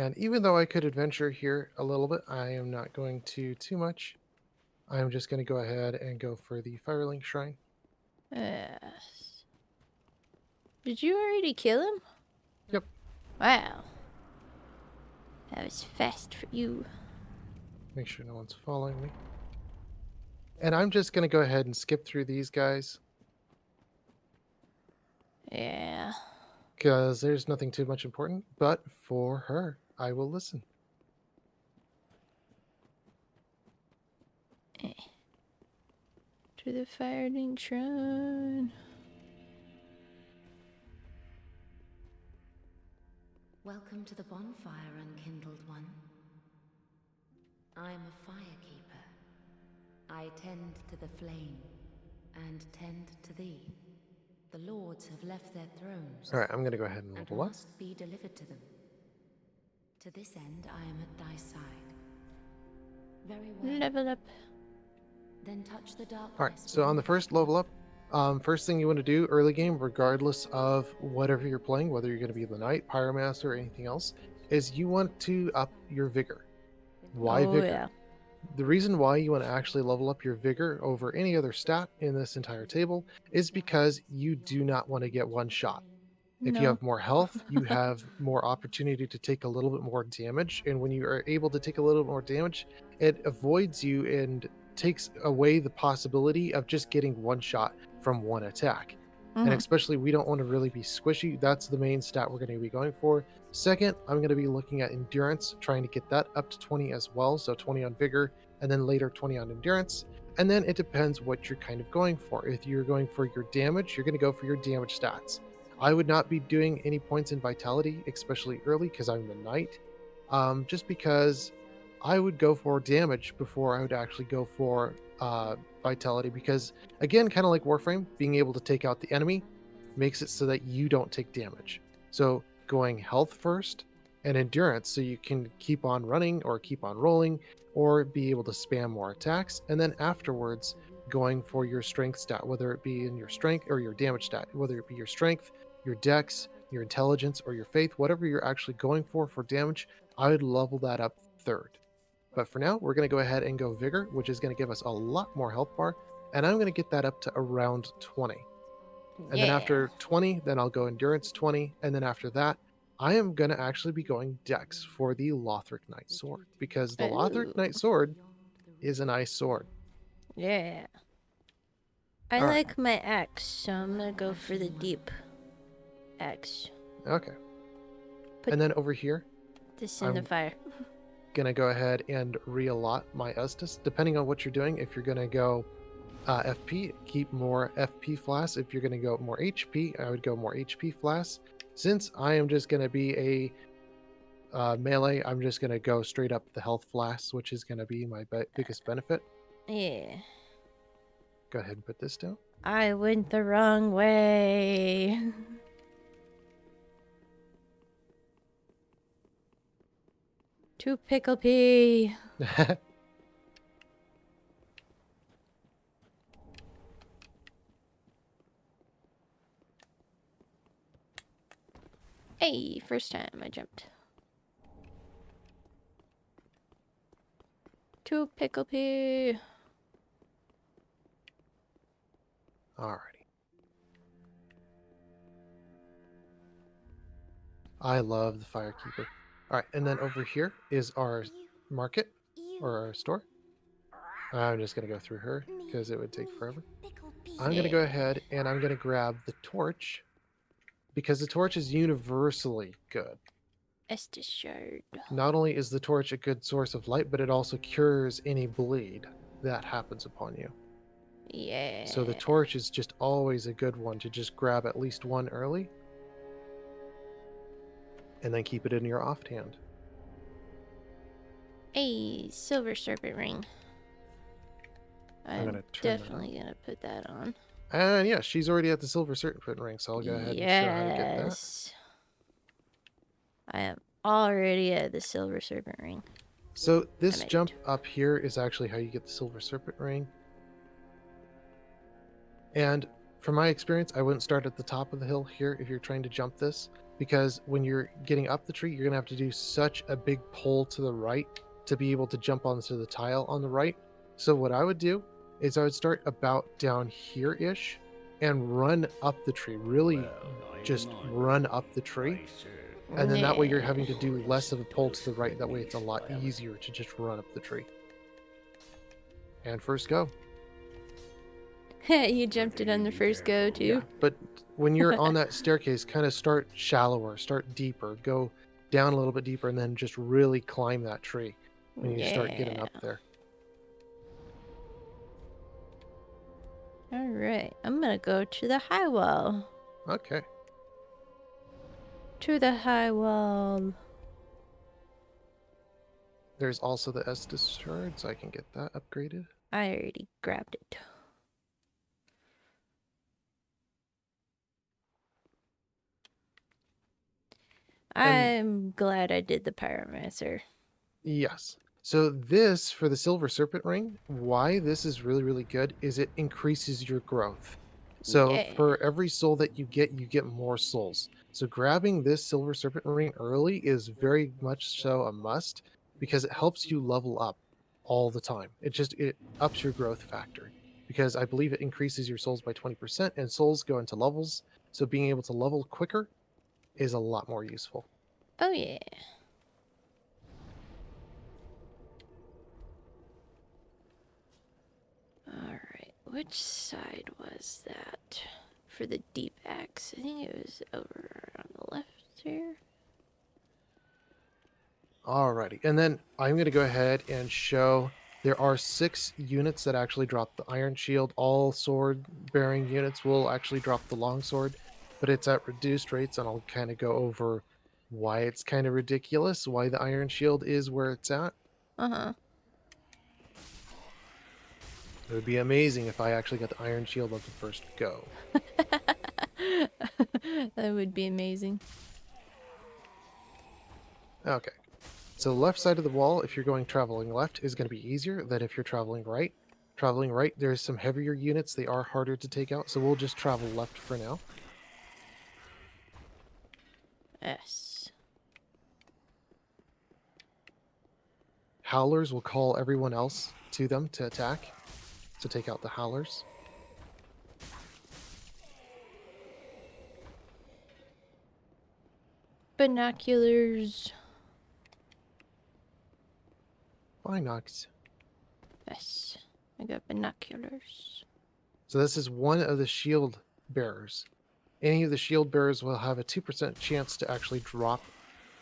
And even though I could adventure here a little bit, I am not going to too much. I'm just going to go ahead and go for the Firelink Shrine. Yes. Did you already kill him? Yep. Wow. That was fast for you. Make sure no one's following me. And I'm just going to go ahead and skip through these guys Yeah. because there's nothing too much important. But for her, I will listen. To the Firelink Shrine. Welcome to the bonfire, unkindled one. I am a firekeeper. I tend to the flame, and tend to thee. The lords have left their thrones, All right, I'm going to go ahead and and level up. must be delivered to them. To this end, I am at thy side. Very well. Level up. Then touch the darkness. All right, so on the first level up, first thing you want to do early game, regardless of whatever you're playing, whether you're going to be the Knight, Pyromaster, or anything else, is you want to up your Vigor. Why Oh, Vigor? yeah. The reason why you want to actually level up your Vigor over any other stat in this entire table is because you do not want to get one shot. If you No. have more health, you have more opportunity to take a little bit more damage. And when you are able to take a little more damage, it avoids you and takes away the possibility of just getting one shot from one attack. And especially, we don't want to really be squishy. That's the main stat we're going to be going for. Second, I'm going to be looking at endurance, trying to get that up to 20 as well. So 20 on vigor, and then later 20 on endurance. And then it depends what you're kind of going for. If you're going for your damage, you're going to go for your damage stats. I would not be doing any points in vitality, especially early because I'm the knight. Just because I would go for damage before I would actually go for vitality. Because again, kind of like Warframe, being able to take out the enemy makes it so that you don't take damage. So going health first and endurance, so you can keep on running or keep on rolling or be able to spam more attacks, and then afterwards going for your strength stat, whether it be in your strength or your damage stat, whether it be your strength, your dex, your intelligence, or your faith, whatever you're actually going for damage, I would level that up third. But for now, we're going to go ahead and go vigor, which is going to give us a lot more health bar, and I'm going to get that up to around 20. And then after 20, then I'll go endurance 20, and then after that, I am going to actually be going dex for the Lothric Knight Sword, because the Lothric Knight Sword is a nice sword. Yeah. I All right. like my axe, so I'm gonna go for the deep axe. Okay. Put And then over here, this in the fire. gonna go ahead and re-allot my Estus, depending on what you're doing. If you're gonna go FP, keep more FP flasks. If you're gonna go more HP, I would go more HP flasks. Since I am just gonna be a melee, I'm just gonna go straight up the health flasks, which is gonna be my biggest benefit. Yeah. Go ahead and put this down. I went the wrong way. To Pickle Pea. Hey, first time I jumped. To Pickle Pea. Alrighty. I love the Firekeeper. Alright, and then over here is our market, or our store. I'm just going to go through her, because it would take forever. I'm going to go ahead and I'm going to grab the torch, because the torch is universally good. Estus shard. Not only is the torch a good source of light, but it also cures any bleed that happens upon you. Yeah. So the torch is just always a good one to just grab at least one early, and then keep it in your offhand. A silver serpent ring. I'm definitely gonna put that on. And yeah, she's already at the silver serpent ring, so I'll go ahead and show how to get that. I am already at the silver serpent ring. So this jump up here is actually how you get the silver serpent ring. And from my experience, I wouldn't start at the top of the hill here if you're trying to jump this, because when you're getting up the tree, you're going to have to do such a big pull to the right to be able to jump onto the tile on the right. So what I would do is I would start about down here-ish and run up the tree, really just run up the tree. And then that way you're having to do less of a pull to the right. That way it's a lot easier to just run up the tree. And first go. You jumped it on the first go too. Yeah, but when you're on that staircase, kind of start shallower, start deeper, go down a little bit deeper, and then just really climb that tree when you start getting up there. All right, I'm gonna go to the high wall. Okay. To the high wall. There's also the Estus shard, so I can get that upgraded. I already grabbed it. I'm glad I did the pyromancer. Yes. So this, for the Silver Serpent Ring, why this is really, really good is it increases your growth. So Yeah. for every soul that you get more souls. So grabbing this Silver Serpent Ring early is very much so a must because it helps you level up all the time. It ups your growth factor because I believe it increases your souls by 20% and souls go into levels. So being able to level quicker is a lot more useful. Oh yeah. Alright, which side was that? For the deep axe, I think it was over on the left here. Alrighty, and then I'm going to go ahead and show there are 6 units that actually drop the Iron Shield. All sword-bearing units will actually drop the Longsword, but it's at reduced rates, and I'll kind of go over why it's kind of ridiculous, why the Iron Shield is where it's at. Uh-huh. It would be amazing if I actually got the Iron Shield at the first go. That would be amazing. Okay. So the left side of the wall, if you're going traveling left, is going to be easier than if you're traveling right. Traveling right, there's some heavier units. They are harder to take out, so we'll just travel left for now. Yes. Howlers will call everyone else to them to attack, to take out the Howlers. Binoculars. Binocs. Yes. I got binoculars. So this is one of the shield bearers. Any of the shield bearers will have a 2% chance to actually drop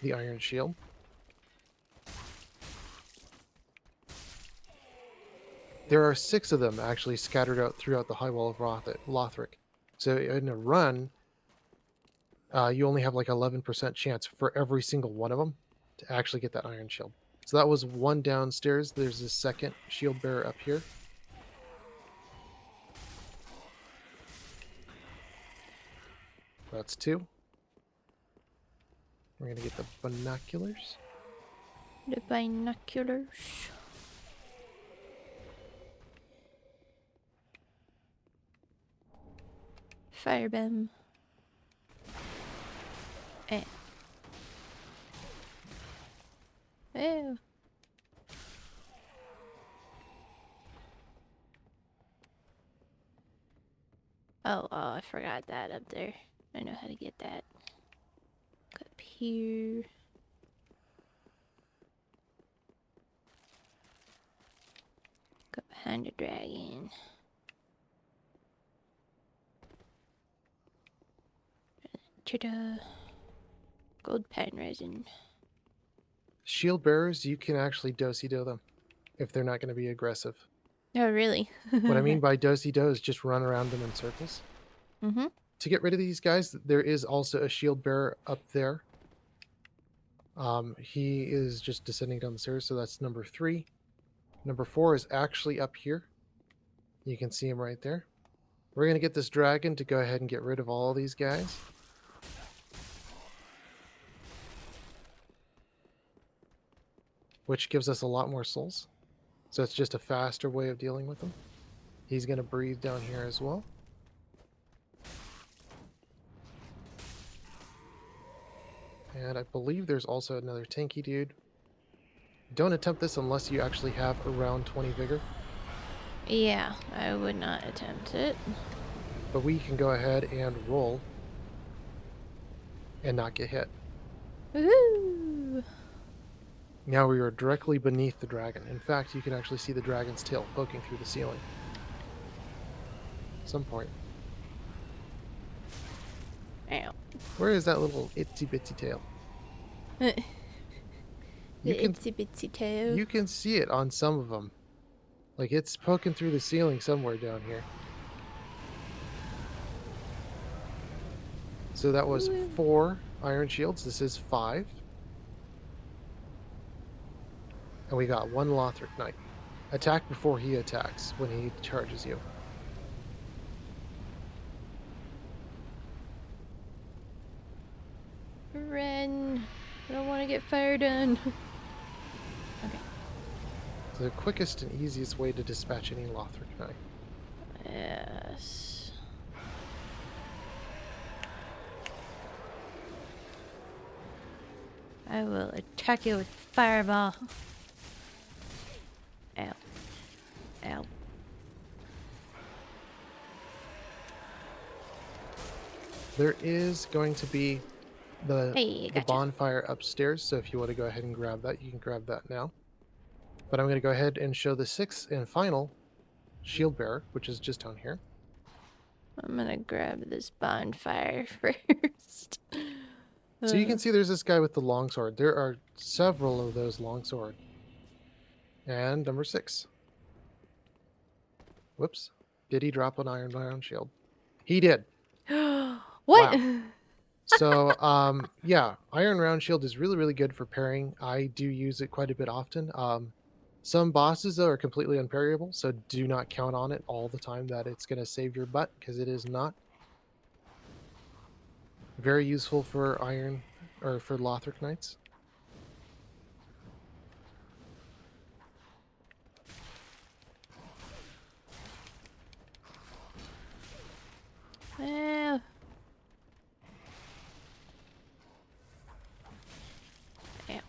the Iron Shield. There are 6 of them actually scattered out throughout the High Wall of Lothric. So in a run, you only have like 11% chance for every single one of them to actually get that Iron Shield. So that was one downstairs. There's a second shield bearer up here. That's 2. We're going to get the binoculars. The binoculars. Firebomb. Eh. Ew. Oh, I forgot that up there. I know how to get that. Up here. Go behind the dragon. Ta-da. Gold pine resin. Shield bearers, you can actually do them if they're not going to be aggressive. Oh, really? What I mean by do is just run around them in circles. Mm-hmm. To get rid of these guys, there is also a shield bearer up there. He is just descending down the stairs, so that's number 3. Number 4 is actually up here. You can see him right there. We're going to get this dragon to go ahead and get rid of all these guys. Which gives us a lot more souls. So it's just a faster way of dealing with them. He's going to breathe down here as well. And I believe there's also another tanky dude. Don't attempt this unless you actually have around 20 vigor. Yeah, I would not attempt it. But we can go ahead and roll and not get hit. Woohoo! Now we are directly beneath the dragon. In fact, you can actually see the dragon's tail poking through the ceiling. At some point. Ow. Where is that little itsy bitsy tail? The You can itsy bitsy tail. you can see it on some of them. Like it's poking through the ceiling somewhere down here. So that was 4 iron shields. This is 5. And we got 1 Lothric Knight. Attack before he attacks when he charges you. Ren. I don't want to get fire done. Okay. It's the quickest and easiest way to dispatch any Lothric Knight. Yes. I will attack you with fireball. Ow. Ow. There is going to be the Hey, gotcha. bonfire upstairs, so if you want to go ahead and grab that, you can grab that now. But I'm going to go ahead and show the 6th and final shield bearer, which is just down here. I'm gonna grab this bonfire first. So you can see there's this guy with the longsword. There are several of those longsword. And number 6. Whoops. Did he drop an iron round shield? He did. What? Wow. So, yeah, iron round shield is really, really good for parrying. I do use it quite a bit often. Some bosses, though, are completely unparryable, so do not count on it all the time that it's going to save your butt, because it is not. Very useful for iron, or for Lothric Knights. Well. Yeah.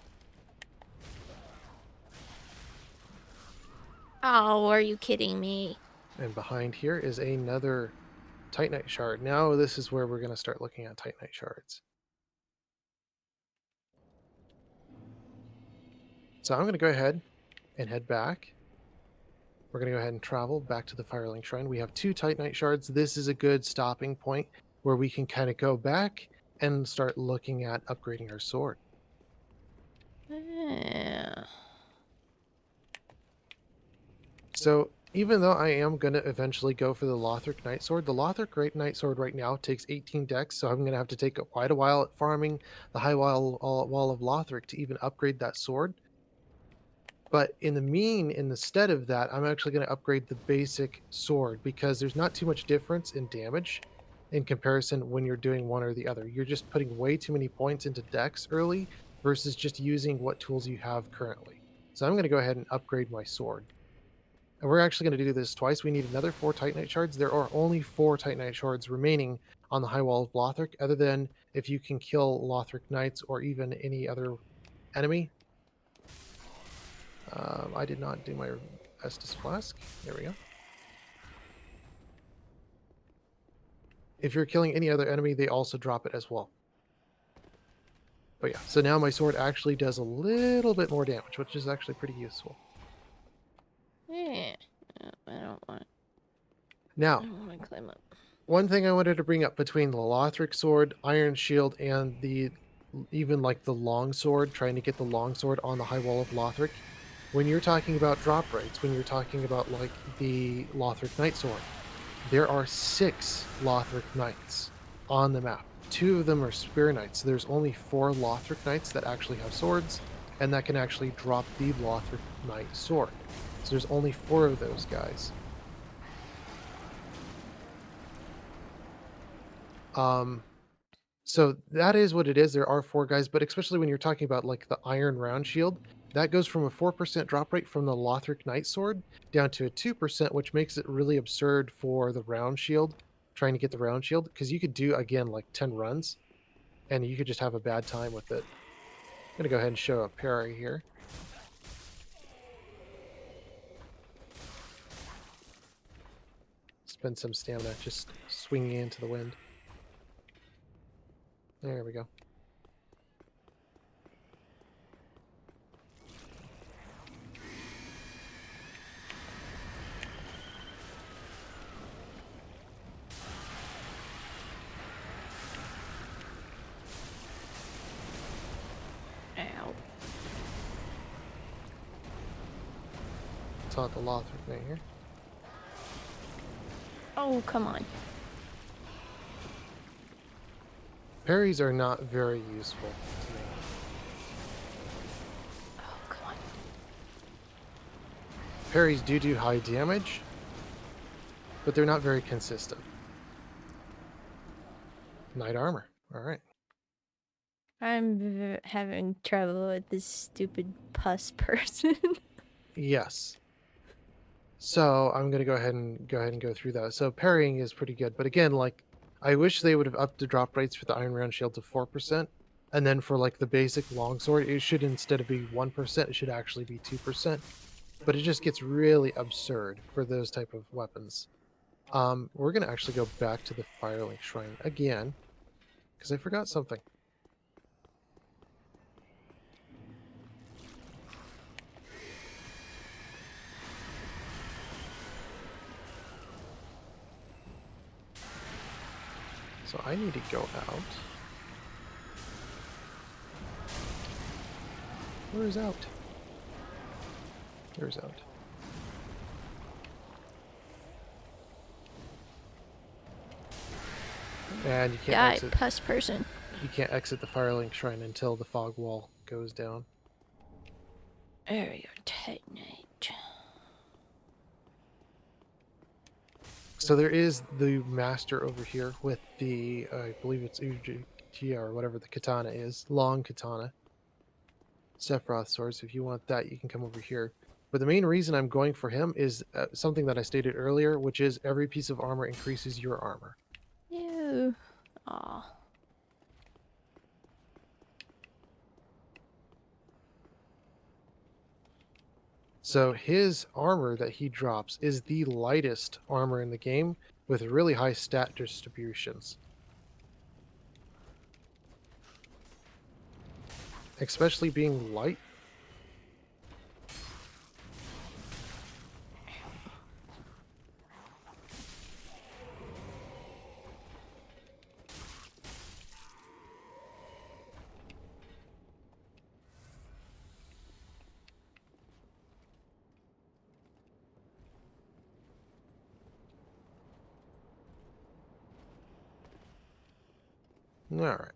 Oh, are you kidding me? And behind here is another Titanite shard. Now this is where we're going to start looking at Titanite shards. So I'm going to go ahead and head back. We're going to go ahead and travel back to the Firelink Shrine. We have 2 Titanite shards. This is a good stopping point where we can kind of go back and start looking at upgrading our sword. Yeah. So even though I am going to eventually go for the Lothric Knight Sword, the Lothric Knight Sword right now takes 18 dex, so I'm going to have to take quite a while at farming the high wall of Lothric to even upgrade that sword. But in the stead of that, I'm actually going to upgrade the basic sword because there's not too much difference in damage in comparison when you're doing one or the other. You're just putting way too many points into dex early versus just using what tools you have currently. So I'm going to go ahead and upgrade my sword. And we're actually going to do this twice. We need another 4 Titanite shards. There are only 4 Titanite shards remaining on the high wall of Lothric, other than if you can kill Lothric Knights or even any other enemy. I did not do my Estus Flask. There we go. If you're killing any other enemy, they also drop it as well. But yeah, so now my sword actually does a little bit more damage, which is actually pretty useful. Yeah. No, I don't want Now, to climb up. one thing I wanted to bring up between the Lothric sword, Iron Shield, and even like the long sword, trying to get the long sword on the high wall of Lothric. When you're talking about drop rates, when you're talking about like the Lothric Knight Sword, there are 6 Lothric Knights on the map. 2 of them are Spear Knights. There's only 4 Lothric Knights that actually have swords, and that can actually drop the Lothric Knight Sword. So there's only 4 of those guys. So that is what it is. There are 4 guys, but especially when you're talking about like the Iron Round Shield, that goes from a 4% drop rate from the Lothric Knight Sword down to a 2%, which makes it really absurd for the Round Shield, trying to get the Round Shield, because you could do, again, like 10 runs. and you could just have a bad time with it. I'm gonna go ahead and show a parry here. Spend some stamina just swinging into the wind. There we go. Ow. Taught the Lothric Knight here. Oh, come on. Parries are not very useful to me. Oh, come on. Parries do high damage, but they're not very consistent. Knight armor. All right. I'm having trouble with this stupid pus person. Yes. So I'm gonna go ahead and go through that. So parrying is pretty good, but again, like I wish they would have upped the drop rates for the Iron Round Shield to 4%, and then for like the basic longsword, it should instead of be 1%, it should actually be 2%. But it just gets really absurd for those type of weapons. We're gonna actually go back to the Firelink Shrine again because I forgot something. So I need to go out. Where is out? There's out. And you can't Die, exit. pus person. You can't exit the Firelink Shrine until the fog wall goes down. There we go. Titanite. So there is the master over here with the, I believe it's Ujitia or whatever the katana is, long katana. Sephiroth swords. If you want that, you can come over here. But the main reason I'm going for him is something that I stated earlier, which is every piece of armor increases your armor. Ew. Aw. So his armor that he drops is the lightest armor in the game with really high stat distributions. Especially being light. All right.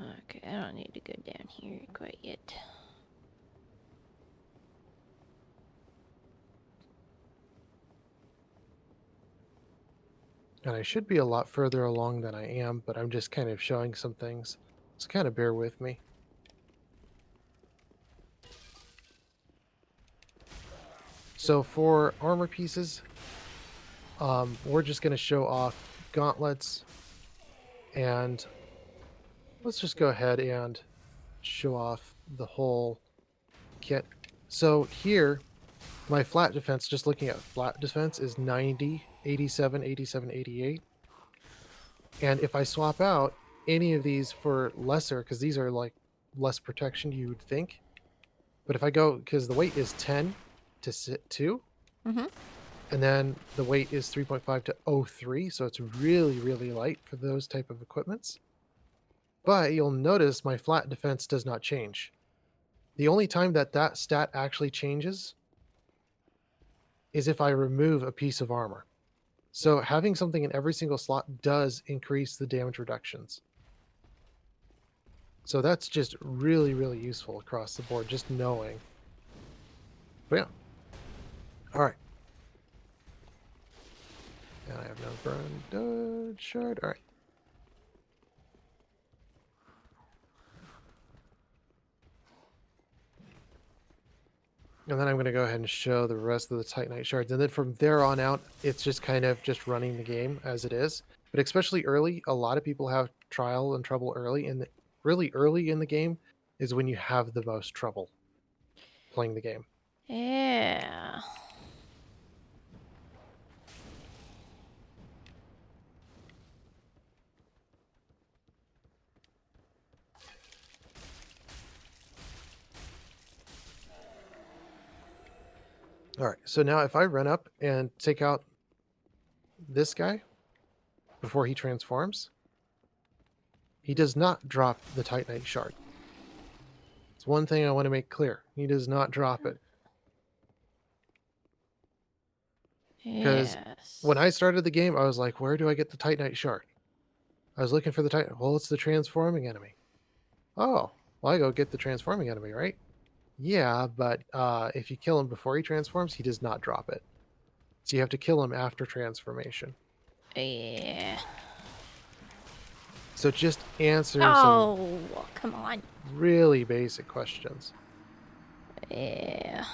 Okay, I don't need to go down here quite yet. And I should be a lot further along than I am, but I'm just kind of showing some things. So kind of bear with me. So for armor pieces, we're just going to show off gauntlets. And let's just go ahead and show off the whole kit. So here, my flat defense, just looking at flat defense, is 90, 87, 87, 88. And if I swap out any of these for lesser, because these are like less protection you would think. But if I go, because the weight is 10 to 2, Mm-hmm. and then the weight is 3.5 to 03, so it's really, really light for those type of equipments. But you'll notice my flat defense does not change. The only time that that stat actually changes is if I remove a piece of armor. So having something in every single slot does increase the damage reductions. So that's just really, really useful across the board, just knowing. But yeah. All right. And I have no burn dodge shard. All right. And then I'm going to go ahead and show the rest of the Titanite shards. And then from there on out, it's just kind of just running the game as it is. But especially early, a lot of people have trial and trouble early. And really early in the game is when you have the most trouble playing the game. Yeah. All right, so now if I run up and take out this guy before he transforms, he does not drop the Titanite shard. It's one thing I want to make clear. He does not drop it. Because Yes. when I started the game, I was like, where do I get the Titanite shard? I was looking for the Titan. Well, it's the transforming enemy. Oh, well, I go get the transforming enemy, right? Yeah, but if you kill him before he transforms, he does not drop it. So you have to kill him after transformation. Yeah. So just answering some Oh, come on. really basic questions. Yeah.